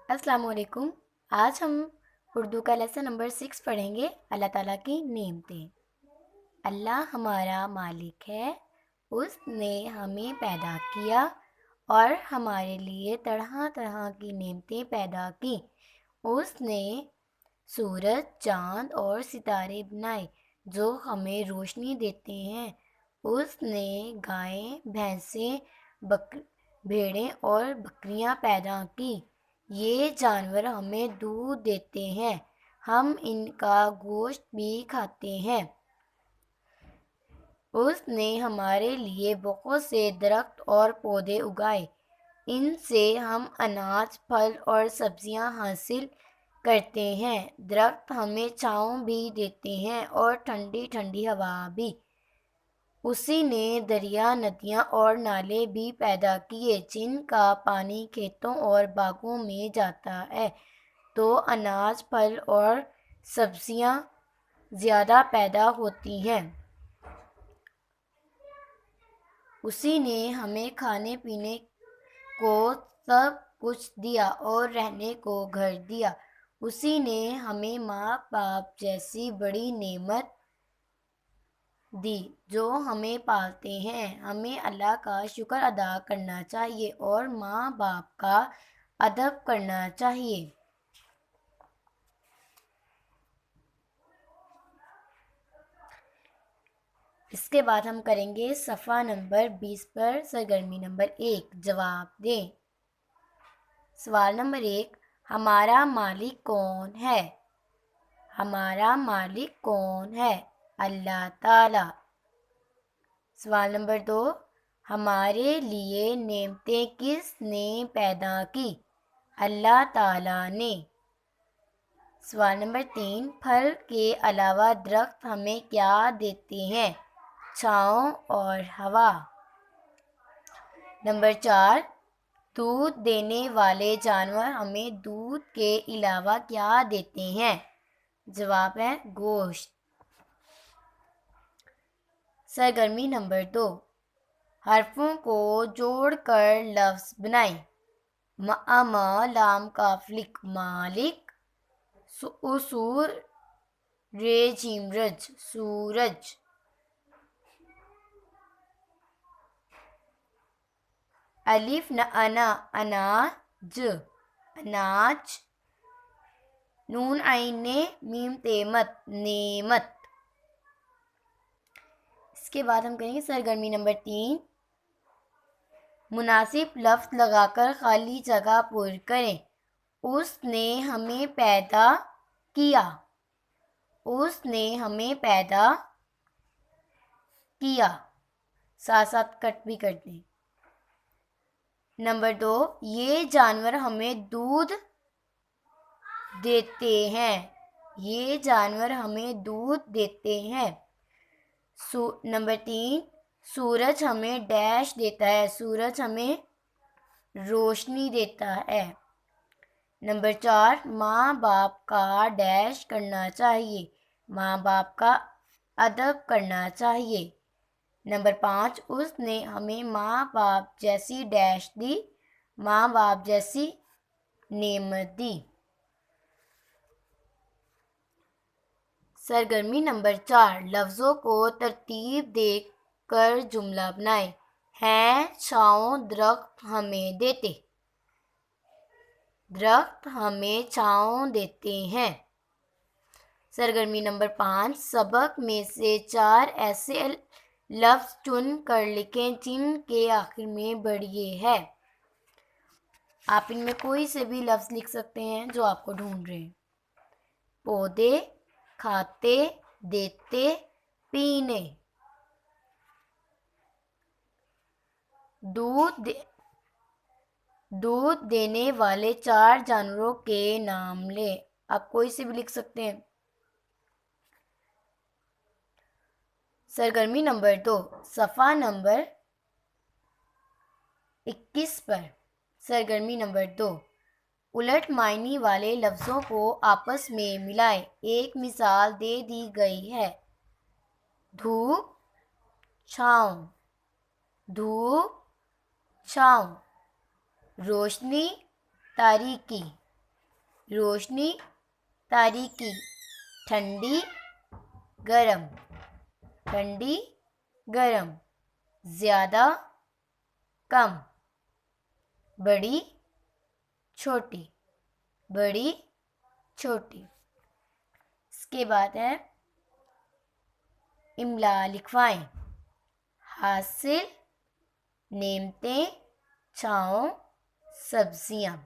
السلام علیکم۔ آج ہم اردو کا لیسن نمبر 6 پڑھیں گے، اللہ تعالیٰ کی نعمتیں۔ اللہ ہمارا مالک ہے، اس نے ہمیں پیدا کیا اور ہمارے لیے طرح طرح کی نعمتیں پیدا کی۔ اس نے سورج، چاند اور ستارے بنائے جو ہمیں روشنی دیتے ہیں۔ اس نے گائیں، بھینسیں، بھیڑیں اور بکریاں پیدا کی۔ یہ جانور ہمیں دودھ دیتے ہیں، ہم ان کا گوشت بھی کھاتے ہیں۔ اس نے ہمارے لیے بہت سے درخت اور پودے اگائے، ان سے ہم اناج، پھل اور سبزیاں حاصل کرتے ہیں۔ درخت ہمیں چھاؤں بھی دیتے ہیں اور ٹھنڈی ٹھنڈی ہوا بھی۔ اسی نے دریا، ندیاں اور نالے بھی پیدا کیے جن کا پانی کھیتوں اور باغوں میں جاتا ہے تو اناج، پھل اور سبزیاں زیادہ پیدا ہوتی ہیں۔ اسی نے ہمیں کھانے پینے کو سب کچھ دیا اور رہنے کو گھر دیا۔ اسی نے ہمیں ماں باپ جیسی بڑی نعمت دی جو ہمیں پالتے ہیں۔ ہمیں اللہ کا شکر ادا کرنا چاہیے اور ماں باپ کا ادب کرنا چاہیے۔ اس کے بعد ہم کریں گے صفحہ نمبر 20 پر سرگرمی نمبر 1، جواب دیں۔ سوال نمبر 1، ہمارا مالک کون ہے؟ ہمارا مالک کون ہے؟ اللہ تعالی۔ سوال نمبر 2، ہمارے لیے نعمتیں کس نے پیدا کی؟ اللہ تعالی نے۔ سوال نمبر 3، پھل کے علاوہ درخت ہمیں کیا دیتے ہیں؟ چھاؤں اور ہوا۔ نمبر 4، دودھ دینے والے جانور ہمیں دودھ کے علاوہ کیا دیتے ہیں؟ جواب ہے گوشت۔ سرگرمی نمبر 2، حرفوں کو جوڑ کر لفظ بنائیں۔ مع، لام کاف لک، مالک، سور، رے جیم رج، سورج۔ الف انا، اناج، اناج۔ نون عین میم تیمت، نعمت۔ اس کے بعد ہم کریں گے سرگرمی نمبر 3، مناسب لفظ لگا کر خالی جگہ پر کریں۔ اس نے ہمیں پیدا کیا، اس نے ہمیں پیدا کیا، ساتھ ساتھ کٹ بھی کر دیں۔ نمبر 2، یہ جانور ہمیں دودھ دیتے ہیں، یہ جانور ہمیں دودھ دیتے ہیں۔ نمبر 3، سورج ہمیں ڈیش دیتا ہے، سورج ہمیں روشنی دیتا ہے۔ نمبر 4، ماں باپ کا ڈیش کرنا چاہیے، ماں باپ کا ادب کرنا چاہیے۔ نمبر 5، اس نے ہمیں ماں باپ جیسی ڈیش دی، ماں باپ جیسی نعمت دی۔ سرگرمی نمبر 4، لفظوں کو ترتیب دے کر جملہ بنائیں۔ ہیں چھاؤں، درخت ہمیں دیتے، درخت ہمیں چھاؤں دیتے ہیں۔ سرگرمی نمبر 5، سبق میں سے 4 ایسے لفظ چن کر لکھیں جن کے آخر میں بڑھئے ہے۔ آپ ان میں کوئی سے بھی لفظ لکھ سکتے ہیں جو آپ کو ڈھونڈ رہے ہیں۔ پودے، کھاتے، دیتے، پینے۔ دودھ دینے والے 4 جانوروں کے نام لیں۔ آپ کوئی سے بھی لکھ سکتے ہیں۔ سرگرمی نمبر 2، صفحہ نمبر 21 پر۔ سرگرمی نمبر 2، الٹ معنی والے لفظوں کو آپس میں ملائیں۔ ایک مثال دے دی گئی ہے، دھوپ، چھاؤں، دھوپ، چھاؤں، روشنی، تاریکی۔ روشنی تاریکی، ٹھنڈی گرم، ٹھنڈی گرم، زیادہ کم، بڑی چھوٹی، بڑی چھوٹی۔ اس کے بعد ہے املا لکھوائیں، حاصل، نعمتیں، چھاؤں، سبزیاں۔